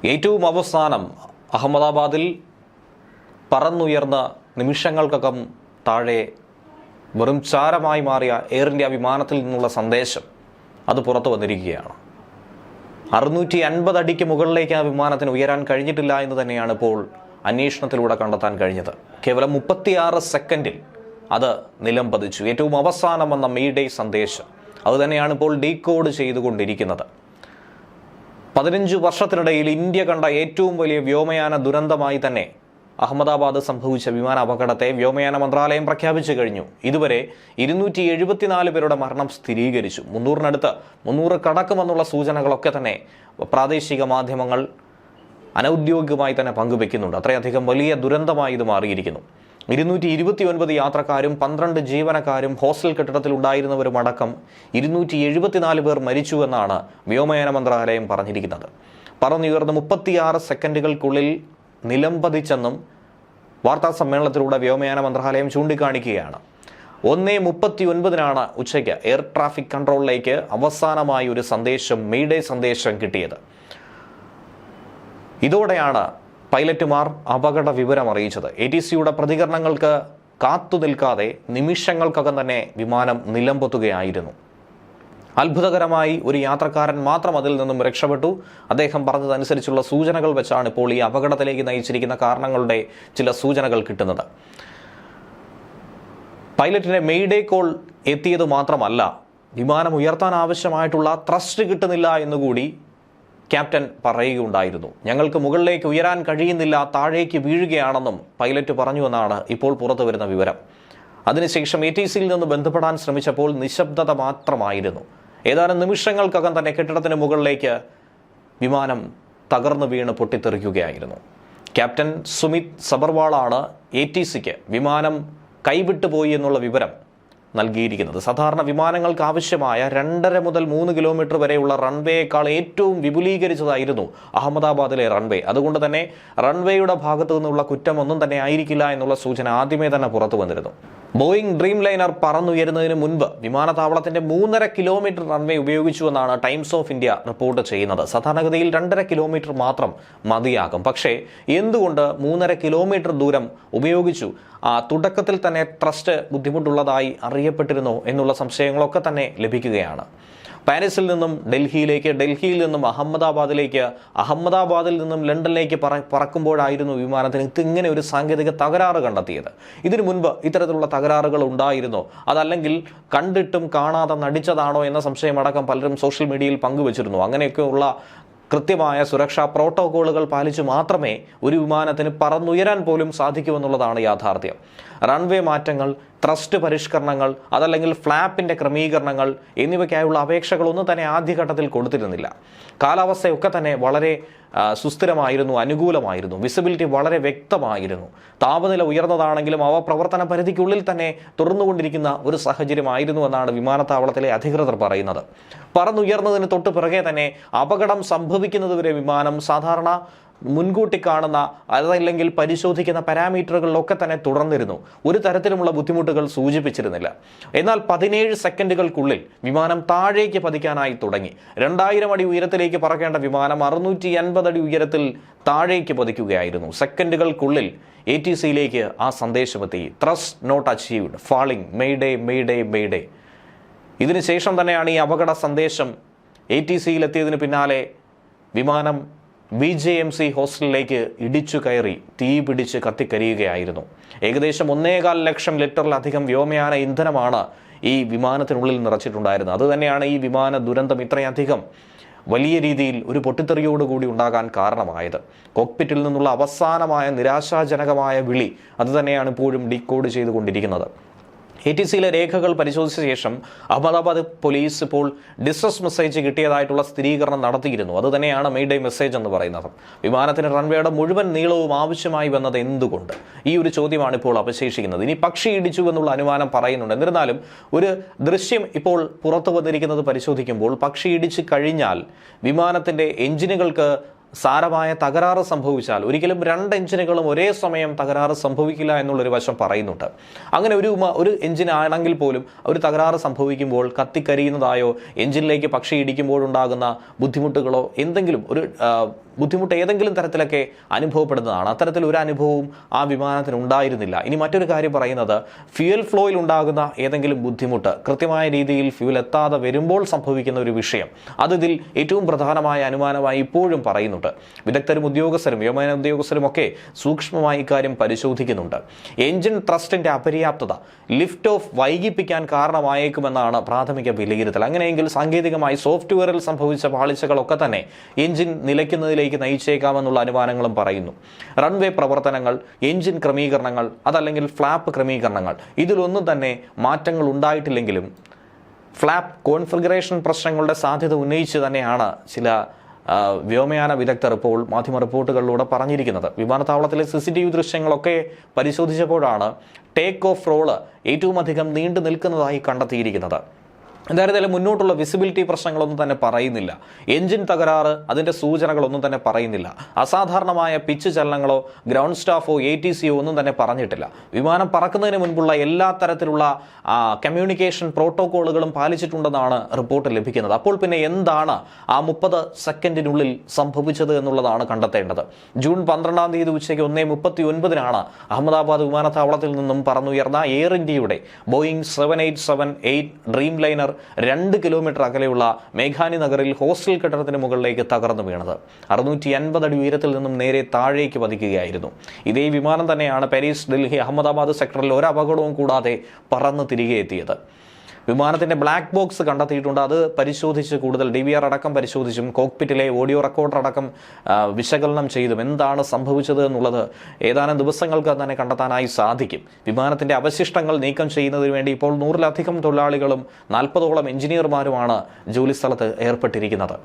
ഏറ്റവും അവസാനം അഹമ്മദാബാദിൽ പറന്നുയർന്ന നിമിഷങ്ങൾക്കകം താഴെ വെറും ചാരമായി മാറിയ എയർ ഇന്ത്യ വിമാനത്തിൽ നിന്നുള്ള സന്ദേശം അത് പുറത്തു വന്നിരിക്കുകയാണ്. 650 അടിക്ക് മുകളിലേക്ക് ആ വിമാനത്തിന് ഉയരാൻ കഴിഞ്ഞിട്ടില്ല എന്ന് തന്നെയാണ് ഇപ്പോൾ അന്വേഷണത്തിലൂടെ കണ്ടെത്താൻ കഴിഞ്ഞത്. കേവലം 36 സെക്കൻഡിൽ അത് നിലം പതിച്ചു. ഏറ്റവും അവസാനം വന്ന മെയ്ഡേ സന്ദേശം അതുതന്നെയാണ് ഇപ്പോൾ ഡീകോഡ് ചെയ്തുകൊണ്ടിരിക്കുന്നത്. 15 വർഷത്തിനിടയിൽ ഇന്ത്യ കണ്ട ഏറ്റവും വലിയ വ്യോമയാന ദുരന്തമായി തന്നെ അഹമ്മദാബാദ് സംഭവിച്ച വിമാന അപകടത്തെ വ്യോമയാന മന്ത്രാലയം പ്രഖ്യാപിച്ചു കഴിഞ്ഞു. ഇതുവരെ 274 പേരുടെ മരണം സ്ഥിരീകരിച്ചു. 300 കടക്കുമെന്നുള്ള സൂചനകളൊക്കെ തന്നെ പ്രാദേശിക മാധ്യമങ്ങൾ അനൌദ്യോഗികമായി തന്നെ പങ്കുവെക്കുന്നുണ്ട്. അത്രയധികം വലിയ ദുരന്തമായി ഇത് മാറിയിരിക്കുന്നു. 229 യാത്രക്കാരും 12 ജീവനക്കാരും ഹോസ്റ്റൽ കെട്ടിടത്തിൽ ഉണ്ടായിരുന്നവരും അടക്കം 274 പേർ മരിച്ചുവെന്നാണ് വ്യോമയാന മന്ത്രാലയം പറഞ്ഞിരിക്കുന്നത്. പറന്നുയർന്ന് 36 സെക്കൻഡുകൾക്കുള്ളിൽ നിലംപതിച്ചെന്നും വാർത്താ സമ്മേളനത്തിലൂടെ വ്യോമയാന മന്ത്രാലയം ചൂണ്ടിക്കാണിക്കുകയാണ്. 1:39 ഉച്ചയ്ക്ക് എയർ ട്രാഫിക് കൺട്രോളിലേക്ക് അവസാനമായി ഒരു സന്ദേശം, മെയ്ഡേ സന്ദേശം കിട്ടിയത്. ഇതോടെയാണ് പൈലറ്റുമാർ അപകട വിവരം അറിയിച്ചത്. ATCയുടെ പ്രതികരണങ്ങൾക്ക് കാത്തു നിൽക്കാതെ നിമിഷങ്ങൾക്കകം തന്നെ വിമാനം നിലംപൊത്തുകയായിരുന്നു. അത്ഭുതകരമായി ഒരു യാത്രക്കാരൻ മാത്രം അതിൽ നിന്നും രക്ഷപ്പെട്ടു. അദ്ദേഹം പറഞ്ഞതനുസരിച്ചുള്ള സൂചനകൾ വെച്ചാണ് ഇപ്പോൾ ഈ അപകടത്തിലേക്ക് നയിച്ചിരിക്കുന്ന കാരണങ്ങളുടെ ചില സൂചനകൾ കിട്ടുന്നത്. പൈലറ്റിന്റെ മെയ്ഡേ കോൾ എത്തിയത് മാത്രമല്ല, വിമാനം ഉയർത്താൻ ആവശ്യമായിട്ടുള്ള ത്രസ്റ്റ് കിട്ടുന്നില്ല എന്നുകൂടി ക്യാപ്റ്റൻ പറയുകയുണ്ടായിരുന്നു. ഞങ്ങൾക്ക് മുകളിലേക്ക് ഉയരാൻ കഴിയുന്നില്ല, താഴേക്ക് വീഴുകയാണെന്നും പൈലറ്റ് പറഞ്ഞുവെന്നാണ് ഇപ്പോൾ പുറത്തു വരുന്ന വിവരം. അതിനുശേഷം ATCയിൽ നിന്ന് ബന്ധപ്പെടാൻ ശ്രമിച്ചപ്പോൾ നിശബ്ദത മാത്രമായിരുന്നു. ഏതാനും നിമിഷങ്ങൾക്കകം തന്നെ കെട്ടിടത്തിന് മുകളിലേക്ക് വിമാനം തകർന്നു വീണ് പൊട്ടിത്തെറിക്കുകയായിരുന്നു. ക്യാപ്റ്റൻ സുമിത് സബർവാളാണ് ATCക്ക് വിമാനം കൈവിട്ടു പോയി എന്നുള്ള വിവരം നൽകിയിരിക്കുന്നത്. സാധാരണ വിമാനങ്ങൾക്ക് ആവശ്യമായ 2.5 മുതൽ 3 കിലോമീറ്റർ വരെയുള്ള റൺവേയേക്കാൾ ഏറ്റവും വിപുലീകരിച്ചതായിരുന്നു അഹമ്മദാബാദിലെ റൺവേ. അതുകൊണ്ട് തന്നെ റൺവേയുടെ ഭാഗത്തു നിന്നുള്ള കുറ്റമൊന്നും തന്നെ ആയിരിക്കില്ല എന്നുള്ള സൂചന ആദ്യമേ തന്നെ പുറത്തു വന്നിരുന്നു. ബോയിങ് ഡ്രീം ലൈനർ പറന്നുയരുന്നതിന് മുൻപ് വിമാനത്താവളത്തിന്റെ 3.5 കിലോമീറ്റർ റൺവേ ഉപയോഗിച്ചുവെന്നാണ് ടൈംസ് ഓഫ് ഇന്ത്യ റിപ്പോർട്ട് ചെയ്യുന്നത്. സാധാരണഗതിയിൽ 2.5 കിലോമീറ്റർ മാത്രം മതിയാകും. പക്ഷേ എന്തുകൊണ്ട് 3.5 കിലോമീറ്റർ ദൂരം ഉപയോഗിച്ചു? തുടക്കത്തിൽ തന്നെ ട്രസ്റ്റ് ബുദ്ധിമുട്ടുള്ളതായി അറിയപ്പെട്ടിരുന്നോ എന്നുള്ള സംശയങ്ങളൊക്കെ തന്നെ ലഭിക്കുകയാണ്. പാരീസിൽ നിന്നും ഡൽഹിയിലേക്ക്, ഡൽഹിയിൽ നിന്നും അഹമ്മദാബാദിലേക്ക്, അഹമ്മദാബാദിൽ നിന്നും ലണ്ടനിലേക്ക് പറക്കുമ്പോഴായിരുന്നു വിമാനത്തിന് ഇങ്ങനെ ഒരു സാങ്കേതിക തകരാറ് കണ്ടെത്തിയത്. ഇതിനു മുൻപ് ഇത്തരത്തിലുള്ള തകരാറുകൾ ഉണ്ടായിരുന്നോ, അതല്ലെങ്കിൽ കണ്ടിട്ടും കാണാതെ നടിച്ചതാണോ എന്ന സംശയമടക്കം പലരും സോഷ്യൽ മീഡിയയിൽ പങ്കുവച്ചിരുന്നു. അങ്ങനെയൊക്കെയുള്ള കൃത്യമായ സുരക്ഷാ പ്രോട്ടോകോളുകൾ പാലിച്ചു മാത്രമേ ഒരു വിമാനത്തിന് പറന്നുയരാൻ പോലും സാധിക്കുമെന്നുള്ളതാണ് യാഥാർത്ഥ്യം. റൺവേ മാറ്റങ്ങൾ, ത്രസ്റ്റ് പരിഷ്കരണങ്ങൾ, അതല്ലെങ്കിൽ ഫ്ലാപ്പിന്റെ ക്രമീകരണങ്ങൾ എന്നിവയ്ക്കായുള്ള അപേക്ഷകളൊന്നും തന്നെ ആദ്യഘട്ടത്തിൽ കൊടുത്തിരുന്നില്ല. കാലാവസ്ഥയൊക്കെ തന്നെ വളരെ സുസ്ഥിരമായിരുന്നു, അനുകൂലമായിരുന്നു. വിസിബിലിറ്റി വളരെ വ്യക്തമായിരുന്നു. താപനില ഉയർന്നതാണെങ്കിലും അവ പ്രവർത്തന പരിധിക്കുള്ളിൽ തന്നെ തുറന്നുകൊണ്ടിരിക്കുന്ന ഒരു സാഹചര്യമായിരുന്നു എന്നാണ് വിമാനത്താവളത്തിലെ അധികൃതർ പറയുന്നത്. പറന്നുയർന്നതിന് തൊട്ട് പിറകെ തന്നെ അപകടം സംഭവിക്കുന്നതുവരെ വിമാനം സാധാരണ മുൻകൂട്ടി കാണുന്ന അതല്ലെങ്കിൽ പരിശോധിക്കുന്ന പാരാമീറ്ററുകളിലൊക്കെ തന്നെ തുടർന്നിരുന്നു. ഒരു തരത്തിലുമുള്ള ബുദ്ധിമുട്ടുകൾ സൂചിപ്പിച്ചിരുന്നില്ല. എന്നാൽ 17 സെക്കൻഡുകൾക്കുള്ളിൽ വിമാനം താഴേക്ക് പതിക്കാനായി തുടങ്ങി. 2000 അടി ഉയരത്തിലേക്ക് പറക്കേണ്ട വിമാനം 650 അടി ഉയരത്തിൽ താഴേക്ക് പതിക്കുകയായിരുന്നു. സെക്കൻഡുകൾക്കുള്ളിൽ ATCയിലേക്ക് ആ സന്ദേശമെത്തി: thrust not achieved, falling, mayday, mayday, mayday. ഇതിനുശേഷം തന്നെയാണ് ഈ അപകട സന്ദേശം ATCയിലെത്തിയതിന് പിന്നാലെ വിമാനം BJMC ഹോസ്റ്റലിലേക്ക് ഇടിച്ചു കയറി തീ പിടിച്ച് കത്തിക്കരിയുകയായിരുന്നു. ഏകദേശം 1.25 ലക്ഷം ലിറ്ററിലധികം വ്യോമയാന ഇന്ധനമാണ് ഈ വിമാനത്തിനുള്ളിൽ നിറച്ചിട്ടുണ്ടായിരുന്നത്. അതുതന്നെയാണ് ഈ വിമാന ദുരന്തം ഇത്രയധികം വലിയ രീതിയിൽ ഒരു പൊട്ടിത്തെറിയോടുകൂടി ഉണ്ടാകാൻ കാരണമായത്. കോക്പിറ്റിൽ നിന്നുള്ള അവസാനമായ നിരാശാജനകമായ വിളി അതുതന്നെയാണ് ഇപ്പോഴും ഡീകോഡ് ചെയ്തുകൊണ്ടിരിക്കുന്നത്. ATCയിലെ രേഖകൾ പരിശോധിച്ച ശേഷം അഹമ്മദാബാദ് പോലീസ് ഇപ്പോൾ ഡിസ്ട്രസ് മെസ്സേജ് കിട്ടിയതായിട്ടുള്ള സ്ഥിരീകരണം നടത്തിയിരുന്നു. അതുതന്നെയാണ് മെയ്ഡേ മെസ്സേജ് എന്ന് പറയുന്നത്. വിമാനത്തിന് റൺവേയുടെ മുഴുവൻ നീളവും ആവശ്യമായി വന്നത് എന്തുകൊണ്ട്? ഈ ഒരു ചോദ്യമാണ് ഇപ്പോൾ അവശേഷിക്കുന്നത്. ഇനി പക്ഷി ഇടിച്ചു എന്നുള്ള അനുമാനം പറയുന്നുണ്ട്. എന്നിരുന്നാലും ഒരു ദൃശ്യം ഇപ്പോൾ പുറത്തു വന്നിരിക്കുന്നത് പരിശോധിക്കുമ്പോൾ പക്ഷി ഇടിച്ചു കഴിഞ്ഞാൽ വിമാനത്തിന്റെ എഞ്ചിനുകൾക്ക് സാരമായ തകരാറ് സംഭവിച്ചാൽ ഒരിക്കലും 2 എഞ്ചിനുകളും ഒരേ സമയം തകരാറ് സംഭവിക്കില്ല എന്നുള്ളൊരു വശം പറയുന്നുണ്ട്. അങ്ങനെ ഒരു എഞ്ചിൻ ആണെങ്കിൽ പോലും ഒരു തകരാറ് സംഭവിക്കുമ്പോൾ കത്തിക്കരിയുന്നതായോ എഞ്ചിനിലേക്ക് പക്ഷി ഇടിക്കുമ്പോഴുണ്ടാകുന്ന ബുദ്ധിമുട്ടുകളോ എന്തെങ്കിലും ഒരു ബുദ്ധിമുട്ട് ഏതെങ്കിലും തരത്തിലൊക്കെ അനുഭവപ്പെടുന്നതാണ്. അത്തരത്തിൽ ഒരു അനുഭവവും ആ വിമാനത്തിന് ഉണ്ടായിരുന്നില്ല. ഇനി മറ്റൊരു കാര്യം പറയുന്നത്, ഫ്യൂൽ ഫ്ലോയിൽ ഉണ്ടാകുന്ന ഏതെങ്കിലും ബുദ്ധിമുട്ട്, കൃത്യമായ രീതിയിൽ ഫ്യൂൽ എത്താതെ വരുമ്പോൾ സംഭവിക്കുന്ന ഒരു വിഷയം, അതിൽ ഏറ്റവും പ്രധാനമായ അനുമാനമായി ഇപ്പോഴും പറയുന്നുണ്ട്. വിദഗ്ധരും ഉദ്യോഗസ്ഥരും വ്യോമയാന ഉദ്യോഗസ്ഥരും ഒക്കെ സൂക്ഷ്മമായി ഇക്കാര്യം പരിശോധിക്കുന്നുണ്ട്. എഞ്ചിൻ ത്രസ്റ്റിന്റെ അപര്യാപ്തത ലിഫ്റ്റ് ഓഫ് വൈകിപ്പിക്കാൻ കാരണമായേക്കുമെന്നാണ് പ്രാഥമിക വിലയിരുത്തൽ. അങ്ങനെയെങ്കിൽ സാങ്കേതികമായി സോഫ്റ്റ്വെയറിൽ സംഭവിച്ച പാളിച്ചകളൊക്കെ തന്നെ എഞ്ചിൻ നിലയ്ക്കുന്നതിലേക്ക് നയിച്ചേക്കാമെന്നുള്ള അനുമാനങ്ങളും പറയുന്നു. റൺവേ പ്രവർത്തനങ്ങൾ, എഞ്ചിൻ ക്രമീകരണങ്ങൾ, അതല്ലെങ്കിൽ ഫ്ലാപ്പ് ക്രമീകരണങ്ങൾ, ഇതിലൊന്നും തന്നെ മാറ്റങ്ങൾ ഉണ്ടായിട്ടില്ലെങ്കിലും ഫ്ലാപ്പ് കോൺഫിഗറേഷൻ പ്രശ്നങ്ങളുടെ സാധ്യത ഉന്നയിച്ച് തന്നെയാണ് ചില വ്യോമയാന വിദഗ്ധർ ഇപ്പോൾ മാധ്യമ റിപ്പോർട്ടുകളിലൂടെ പറഞ്ഞിരിക്കുന്നത്. വിമാനത്താവളത്തിലെ CCTV ദൃശ്യങ്ങളൊക്കെ പരിശോധിച്ചപ്പോഴാണ് ടേക്ക് ഓഫ് റോള് ഏറ്റവും അധികം നീണ്ടു നിൽക്കുന്നതായി കണ്ടെത്തിയിരിക്കുന്നത്. എന്തായാലും മുന്നോട്ടുള്ള വിസിബിലിറ്റി പ്രശ്നങ്ങളൊന്നും തന്നെ പറയുന്നില്ല. എഞ്ചിൻ തകരാറ്, അതിൻ്റെ സൂചനകളൊന്നും തന്നെ പറയുന്നില്ല. അസാധാരണമായ പിച്ച് ചലനങ്ങളോ ഗ്രൗണ്ട് സ്റ്റാഫോ ATCയോ ഒന്നും തന്നെ പറഞ്ഞിട്ടില്ല. വിമാനം പറക്കുന്നതിന് മുൻപുള്ള എല്ലാ തരത്തിലുള്ള കമ്മ്യൂണിക്കേഷൻ പ്രോട്ടോക്കോളുകളും പാലിച്ചിട്ടുണ്ടെന്നാണ് റിപ്പോർട്ട് ലഭിക്കുന്നത്. അപ്പോൾ പിന്നെ എന്താണ് ആ 30 സെക്കൻഡിനുള്ളിൽ സംഭവിച്ചത് എന്നുള്ളതാണ് കണ്ടെത്തേണ്ടത്. ജൂൺ 12-ാം തീയതി ഉച്ചയ്ക്ക് 1:39 അഹമ്മദാബാദ് വിമാനത്താവളത്തിൽ നിന്നും പറന്നുയർന്ന എയർ ഇന്ത്യയുടെ ബോയിങ് 7878 ഡ്രീം ലൈനർ 2 കിലോമീറ്റർ അകലെയുള്ള മേഘാനി നഗറിൽ ഹോസ്റ്റൽ കെട്ടിടത്തിന് മുകളിലേക്ക് തകർന്നു വീണത് 650 അടി ഉയരത്തിൽ നിന്നും നേരെ താഴേക്ക് പതിക്കുകയായിരുന്നു. ഇതേ വിമാനം തന്നെയാണ് പാരീസ്, ഡൽഹി, അഹമ്മദാബാദ് സെക്ടറിൽ ഒരു അപകടവും കൂടാതെ പറന്ന് തിരികെ എത്തിയത്. വിമാനത്തിന്റെ ബ്ലാക്ക് ബോക്സ് കണ്ടെത്തിയിട്ടുണ്ട്. അത് പരിശോധിച്ച് കൂടുതൽ DVR അടക്കം പരിശോധിച്ചും കോക്പിറ്റിലെ ഓഡിയോ റെക്കോർഡർ അടക്കം വിശകലനം ചെയ്തും എന്താണ് സംഭവിച്ചത് എന്നുള്ളത് ഏതാനും ദിവസങ്ങൾക്ക് തന്നെ കണ്ടെത്താനായി സാധിക്കും. വിമാനത്തിന്റെ അവശിഷ്ടങ്ങൾ നീക്കം ചെയ്യുന്നതിന് വേണ്ടി ഇപ്പോൾ 100-ലധികം തൊഴിലാളികളും 40ഓളം എഞ്ചിനീയർമാരുമാണ് ജോലിസ്ഥലത്ത് ഏർപ്പെട്ടിരിക്കുന്നത്.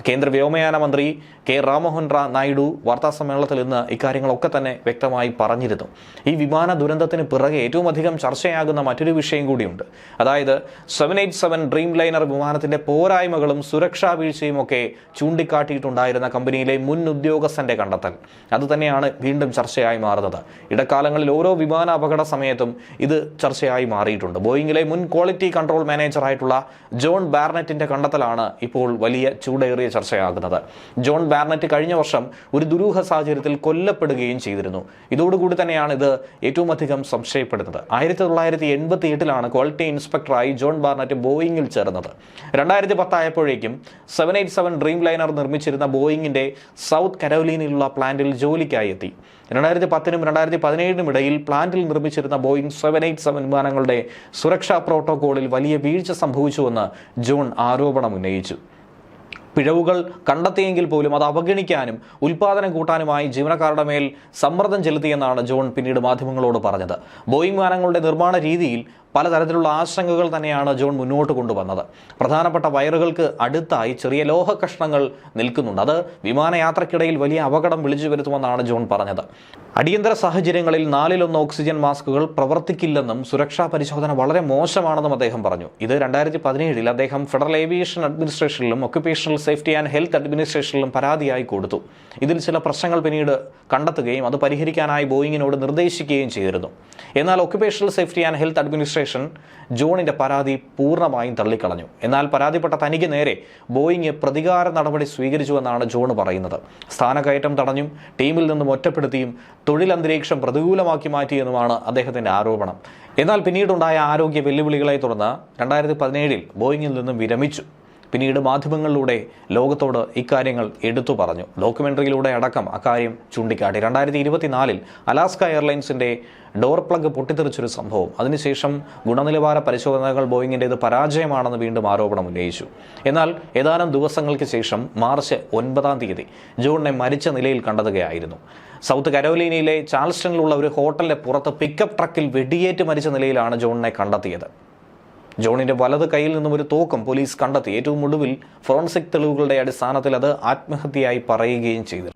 കേന്ദ്ര വ്യോമയാന മന്ത്രി കെ രാമമോഹൻ നായിഡു വാർത്താസമ്മേളനത്തിൽ ഇന്ന് ഇക്കാര്യങ്ങളൊക്കെ തന്നെ വ്യക്തമായി പറഞ്ഞിരുന്നു. ഈ വിമാന ദുരന്തത്തിന് പിറകെ ഏറ്റവും അധികം ചർച്ചയാകുന്ന മറ്റൊരു വിഷയം കൂടിയുണ്ട്. അതായത് 787 ഡ്രീം ലൈനർ വിമാനത്തിന്റെ പോരായ്മകളും സുരക്ഷാ വീഴ്ചയും ഒക്കെ ചൂണ്ടിക്കാട്ടിയിട്ടുണ്ടായിരുന്ന കമ്പനിയിലെ മുൻ ഉദ്യോഗസ്ഥന്റെ കണ്ടെത്തൽ. അതുതന്നെയാണ് വീണ്ടും ചർച്ചയായി മാറുന്നത്. ഇടക്കാലങ്ങളിൽ ഓരോ വിമാന അപകട സമയത്തും ഇത് ചർച്ചയായി മാറിയിട്ടുണ്ട്. ബോയിങ്ങിലെ മുൻ ക്വാളിറ്റി കൺട്രോൾ മാനേജറായിട്ടുള്ള ജോൺ ബാർനെറ്റിന്റെ കണ്ടെത്തലാണ് ഇപ്പോൾ വലിയ ചൂടേറിയ ചർച്ചയാകുന്നത്. ജോൺ ബാർനെറ്റ് കഴിഞ്ഞ വർഷം ഒരു ദുരൂഹ സാഹചര്യത്തിൽ കൊല്ലപ്പെടുകയും ചെയ്തിരുന്നു. ഇതോടുകൂടി തന്നെയാണ് ഇത് ഏറ്റവും അധികം സംശയപ്പെടുന്നത്. 1988 ക്വാളിറ്റി ഇൻസ്പെക്ടറായി ജോൺ ബാർനെറ്റ് ബോയിങ്ങിൽ ചേർന്നത്. 2010 ആയപ്പോഴേക്കും 787 ഡ്രീം ലൈനർ നിർമ്മിച്ചിരുന്ന ബോയിങ്ങിന്റെ സൗത്ത് കരോലീനയിലുള്ള പ്ലാന്റിൽ ജോലിക്കായി എത്തി. 2010-നും 2017-നും ഇടയിൽ പ്ലാന്റിൽ നിർമ്മിച്ചിരുന്ന ബോയിങ് 787 വിമാനങ്ങളുടെ സുരക്ഷാ പ്രോട്ടോകോളിൽ വലിയ വീഴ്ച സംഭവിച്ചുവെന്ന് ജോൺ ആരോപണം ഉന്നയിച്ചു. പിഴവുകൾ കണ്ടെത്തിയെങ്കിൽ പോലും അത് അവഗണിക്കാനും ഉൽപാദനം കൂട്ടാനുമായി ജീവനക്കാരുടെ മേൽ സമ്മർദ്ദം ചെലുത്തിയെന്നാണ് ജോൺ പിന്നീട് മാധ്യമങ്ങളോട് പറഞ്ഞത്. ബോയിങ് വിമാനങ്ങളുടെ നിർമ്മാണ രീതിയിൽ പലതരത്തിലുള്ള ആശങ്കകൾ തന്നെയാണ് ജോൺ മുന്നോട്ട് കൊണ്ടുവന്നത്. പ്രധാനപ്പെട്ട വയറുകൾക്ക് അടുത്തായി ചെറിയ ലോഹ കഷ്ണങ്ങൾ നിൽക്കുന്നുണ്ട്. അത് വിമാനയാത്രക്കിടയിൽ വലിയ അപകടം വിളിച്ചു വരുത്തുമെന്നാണ് ജോൺ പറഞ്ഞത്. അടിയന്തര സാഹചര്യങ്ങളിൽ 4-1 ഓക്സിജൻ മാസ്കുകൾ പ്രവർത്തിക്കില്ലെന്നും സുരക്ഷാ പരിശോധന വളരെ മോശമാണെന്നും അദ്ദേഹം പറഞ്ഞു. ഇത് 2017-ൽ അദ്ദേഹം ഫെഡറൽ ഏവിയേഷൻ അഡ്മിനിസ്ട്രേഷനിലും ഒക്യുപേഷണൽ സേഫ്റ്റി ആൻഡ് ഹെൽത്ത് അഡ്മിനിസ്ട്രേഷനിലും പരാതിയായി കൊടുത്തു. ഇതിൽ ചില പ്രശ്നങ്ങൾ പിന്നീട് കണ്ടെത്തുകയും അത് പരിഹരിക്കാനായി ബോയിങ്ങിനോട് നിർദ്ദേശിക്കുകയും ചെയ്തിരുന്നു. എന്നാൽ occupational safety and health administration ജോണിന്റെ പരാതി പൂർണ്ണമായും തള്ളിക്കളഞ്ഞു. എന്നാൽ പരാതിപ്പെട്ട തനിക്ക് നേരെ ബോയിങ് പ്രതികാര നടപടി സ്വീകരിച്ചുവെന്നാണ് ജോൺ പറയുന്നത്. സ്ഥാനക്കയറ്റം തടഞ്ഞും ടീമിൽ നിന്നും ഒറ്റപ്പെടുത്തിയും തൊഴിലന്തരീക്ഷം പ്രതികൂലമാക്കി മാറ്റിയെന്നുമാണ് അദ്ദേഹത്തിന്റെ ആരോപണം. എന്നാൽ പിന്നീടുണ്ടായ ആരോഗ്യ വെല്ലുവിളികളെ തുടർന്ന് 2017-ൽ ബോയിങ്ങിൽ നിന്നും വിരമിച്ചു. പിന്നീട് മാധ്യമങ്ങളിലൂടെ ലോകത്തോട് ഇക്കാര്യങ്ങൾ എടുത്തു പറഞ്ഞു. ഡോക്യുമെന്ററിയിലൂടെ അടക്കം അക്കാര്യം ചൂണ്ടിക്കാട്ടി. 2024-ൽ അലാസ്ക എയർലൈൻസിന്റെ ഡോർ പ്ലഗ് പൊട്ടിത്തെറിച്ചൊരു സംഭവം. അതിനുശേഷം ഗുണനിലവാര പരിശോധനകൾ ബോയിങ്ങിൻ്റേത് പരാജയമാണെന്ന് വീണ്ടും ആരോപണം ഉന്നയിച്ചു. എന്നാൽ ഏതാനും ദിവസങ്ങൾക്ക് ശേഷം മാർച്ച് 9-ാം തീയതി ജോണിനെ മരിച്ച നിലയിൽ കണ്ടെത്തുകയായിരുന്നു. സൗത്ത് കരോലീനയിലെ ചാൾസ്റ്റണിലുള്ള ഒരു ഹോട്ടലിന്റെ പുറത്ത് പിക്കപ്പ് ട്രക്കിൽ വെടിയേറ്റ് മരിച്ച നിലയിലാണ് ജോണിനെ കണ്ടെത്തിയത്. ജോണിന്റെ വലത് കൈയിൽ നിന്നും ഒരു തോക്കും പോലീസ് കണ്ടെത്തി. ഏറ്റവും ഒടുവിൽ ഫോറൻസിക് തെളിവുകളുടെ അടിസ്ഥാനത്തിൽ അത് ആത്മഹത്യയായി പറയുകയും ചെയ്തു.